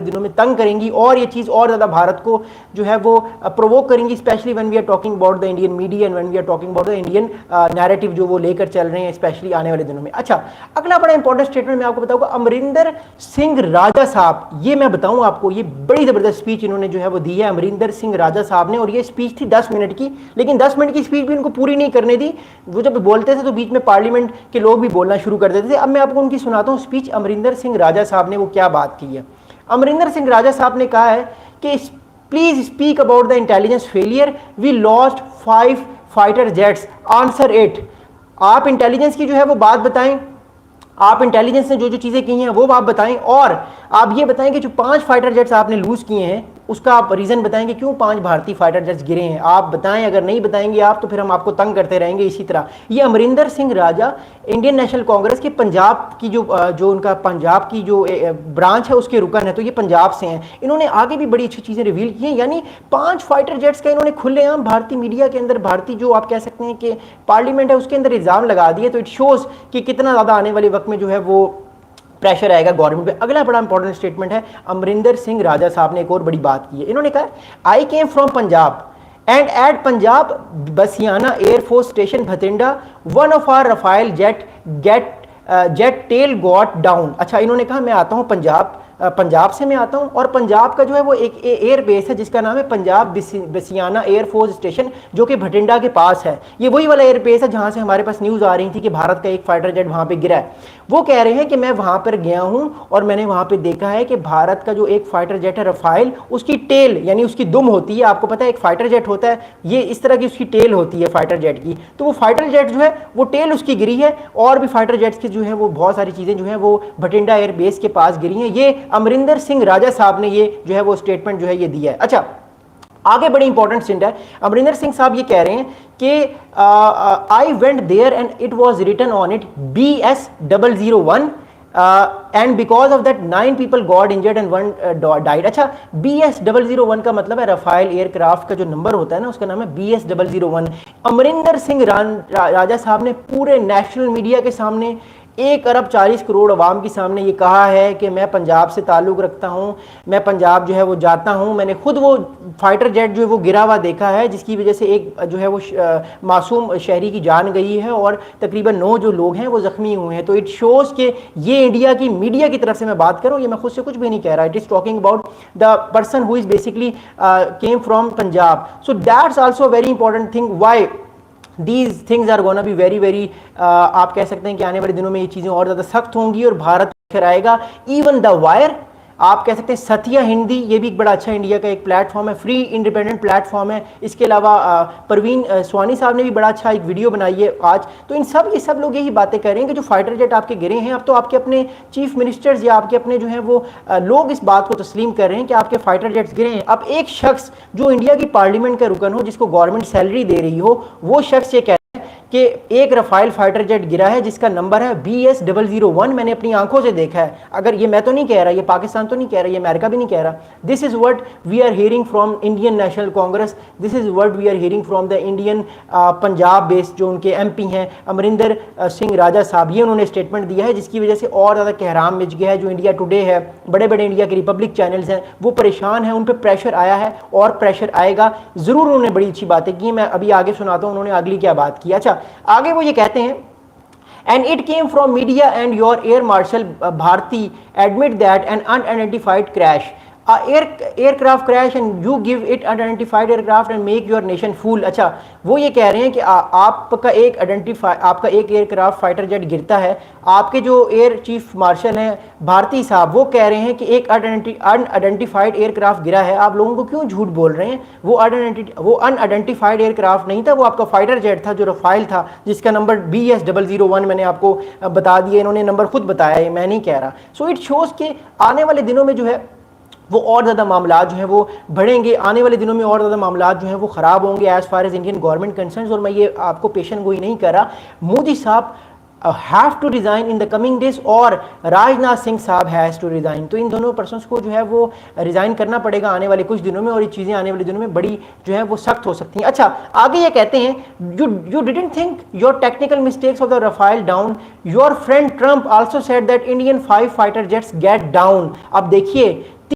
दिनों में तंग करेंगी और ये चीज़ और ज़्यादा भारत को जो है वो प्रोवोक करेंगी, specially when we are talking about the Indian media and when we are talking about the Indian narrative जो वो लेकर चल रहे हैं स्पेशली आने वाले दिनों में। अच्छा, अगला बड़ा इंपॉर्टेंट स्टेटमेंट मैं आपको बताऊंगा, अमरिंदर सिंह राजा साहब, ये मैं बताऊं आपको, ये बड़ी ज़बरदस्त स्पीच इन्होंने जो है वो दी है अमरिंदर सिंह राजा साहब ने, और ये स्पीच थी 10 मिनट की, लेकिन 10 मिनट की स्पीच भी उनको पूरी नहीं करने दी। वो जब बोलते थे तो बीच में पार्लियामेंट के लोग भी बोलना शुरू कर देते थे। अब मैं आपको उनकी सुनाता हूँ स्पीच, अमरिंदर सिंह राजा साहब ने वो क्या बात की है। अमरिंदर सिंह राजा साहब ने कहा है कि please speak about the intelligence failure, we lost 5 fighter jets, answer it. आप इंटेलिजेंस की जो है वो बात बताएं, आप इंटेलिजेंस ने जो जो चीज़ें की हैं वो आप बताएं, और आप ये बताएं कि जो 5 फाइटर जेट्स आपने लूज़ किए हैं उसका आप रीज़न बताएंगे क्यों 5 भारतीय फाइटर जेट्स गिरे हैं, आप बताएं। अगर नहीं बताएंगे आप तो फिर हम आपको तंग करते रहेंगे इसी तरह। ये अमरिंदर सिंह राजा इंडियन नेशनल कांग्रेस के पंजाब की जो उनका पंजाब की जो ब्रांच है उसके रुकन है, तो ये पंजाब से हैं। इन्होंने आगे भी बड़ी अच्छी चीज़ें रिवील की हैं, यानी 5 फाइटर जेट्स का इन्होंने खुलेआम भारतीय मीडिया के अंदर, भारतीय जो आप कह सकते हैं कि पार्लियामेंट है उसके अंदर इल्ज़ाम लगा दिए। तो इट शोज़ कि कितना ज़्यादा आने वाले वक्त में जो है वो प्रेशर आएगा गवर्नमेंट पे। अगला बड़ा इंपॉर्टेंट स्टेटमेंट है, अमरिंदर सिंह राजा साहब ने एक और बड़ी बात की है। इन्होंने कहा I came from Punjab and at Punjab Bhisiana air force station Bathinda one of our Rafale jet tail got down. अच्छा, इन्होंने कहा मैं आता हूँ पंजाब से मैं आता हूँ, और पंजाब का जो है वो एक एयर बेस है जिसका नाम है पंजाब बसियाना एयरफोर्स स्टेशन, जो कि भटिंडा के पास है। ये वही वाला एयर बेस है जहाँ से हमारे पास न्यूज़ आ रही थी कि भारत का एक फाइटर जेट वहाँ पे गिरा है। वो कह रहे हैं कि मैं वहाँ पर गया हूँ और मैंने वहाँ पे देखा है कि भारत का जो एक फाइटर जेट है रफाइल, उसकी टेल यानी उसकी दुम होती है, आपको पता है एक फाइटर जेट होता है, ये इस तरह की उसकी टेल होती है फाइटर जेट की, तो वो फाइटर जेट जो है वो टेल उसकी गिरी है, और भी फाइटर जेट्स की जो है वो बहुत सारी चीज़ें जो है वो भटिंडा एयर बेस के पास गिरी हैं। ये अमरिंदर सिंह राजा साहब ने ये जो है वो स्टेटमेंट जो है ये दिया है। अच्छा, आगे बड़ी इंपॉर्टेंट स्टेटमेंट है, अमरिंदर सिंह साहब ये कह रहे हैं कि I went there and it was written on it BS001 and because of that 9 people got injured and 1 died. अच्छा, BS001 का मतलब है रफाइल एयरक्राफ्ट का जो नंबर होता है ना उसका नाम है BS001। अमरिंदर सिंह राजा साहब ने पूरे नेशनल मीडिया के सामने 1 अरब 40 करोड़ अवाम के सामने ये कहा है कि मैं पंजाब से ताल्लुक़ रखता हूँ, मैं पंजाब जो है वो जाता हूँ, मैंने खुद वो फाइटर जेट जो है वो गिरा हुआ देखा है जिसकी वजह से एक जो है वो मासूम शहरी की जान गई है और तकरीबन 9 जो लोग हैं वो ज़ख्मी हुए हैं। तो इट शोज़ कि ये इंडिया की मीडिया की तरफ से मैं बात करूँ, ये मैं खुद से कुछ भी नहीं कह रहा, it is talking about the person who is basically came from Punjab. So that's also very important thing why These things are gonna be very आप कह सकते हैं कि आने वाले दिनों में ये चीज़ें और ज़्यादा सख्त होंगी और भारत फिर आएगा। इवन द वायर, आप कह सकते हैं सत्या हिंदी, ये भी एक बड़ा अच्छा इंडिया का एक प्लेटफॉर्म है, फ्री इंडिपेंडेंट प्लेटफॉर्म है। इसके अलावा परवीन स्वानी साहब ने भी बड़ा अच्छा एक वीडियो बनाई है आज। तो इन सब ये सब लोग यही बातें कर रहे हैं कि जो फाइटर जेट आपके गिरे हैं, अब तो आपके अपने चीफ मिनिस्टर्स या आपके अपने जो हैं वो लोग इस बात को तस्लीम कर रहे हैं कि आपके फाइटर जेट्स गिरे हैं। अब एक शख्स जो इंडिया की पार्लियामेंट का रुकन हो, जिसको गवर्नमेंट सैलरी दे रही हो, वो शख्स ये कि एक रफाइल फाइटर जेट गिरा है जिसका नंबर है BS001। मैंने अपनी आंखों से देखा है। अगर ये मैं तो नहीं कह रहा, ये पाकिस्तान तो नहीं कह रहा, ये अमेरिका भी नहीं कह रहा, this is what we are hearing from Indian National Congress, this is what we are hearing from the Indian Punjab based जो उनके MP हैं अमरिंदर सिंह राजा साहब। ये उन्होंने स्टेटमेंट दिया है जिसकी वजह से और ज़्यादा कहराम मच गया है। जो इंडिया टुडे है, बड़े बड़े इंडिया के रिपब्लिक चैनल्स हैं, वो परेशान हैं, उन पर प्रेशर आया है और प्रेशर आएगा ज़रूर। उन्होंने बड़ी अच्छी बातें की, मैं अभी आगे सुनाता हूँ उन्होंने अगली क्या बात की। अच्छा, आगे वो ये कहते हैं and it came from media and your air marshal Bharti admit that an unidentified crash aircraft crash and you give it unidentified aircraft and make your nation fool। अच्छा, वो ये कह रहे हैं कि आपका एक एयरक्राफ्ट फाइटर जेट गिरता है, आपके जो एयर चीफ मार्शल हैं भारती साहब वो कह रहे हैं कि एक अनआइडेंटिफाइड एयरक्राफ्ट गिरा है, आप लोगों को क्यों झूठ बोल रहे हैं? वो अनआइडेंटिफाइड एयरक्राफ्ट नहीं था, वो आपका फाइटर जेट था जो रफाइल था जिसका नंबर BS001 मैंने आपको बता दिया, इन्होंने नंबर खुद बताया, ये मैं नहीं कह रहा। सो इट शोज़ कि आने वाले दिनों में जो है वो और ज़्यादा मामला जो है वो बढ़ेंगे, आने वाले दिनों में और ज़्यादा मामला जो है वो ख़राब होंगे as far as Indian government concerns. और मैं ये आपको पेशन गोई नहीं कर रहा, मोदी साहब have to resign in the coming days और राजनाथ सिंह साहब हैज़ टू रिज़ाइन। तो इन दोनों पर्सनस को जो है वो रिज़ाइन करना पड़ेगा आने वाले कुछ दिनों में, और ये चीज़ें आने वाले दिनों में बड़ी जो है वो सख्त हो सकती हैं। अच्छा, आगे ये कहते हैं you didn't think your technical mistakes of the Rafale down, your friend Trump also said that Indian 5 fighter jets get down. अब देखिए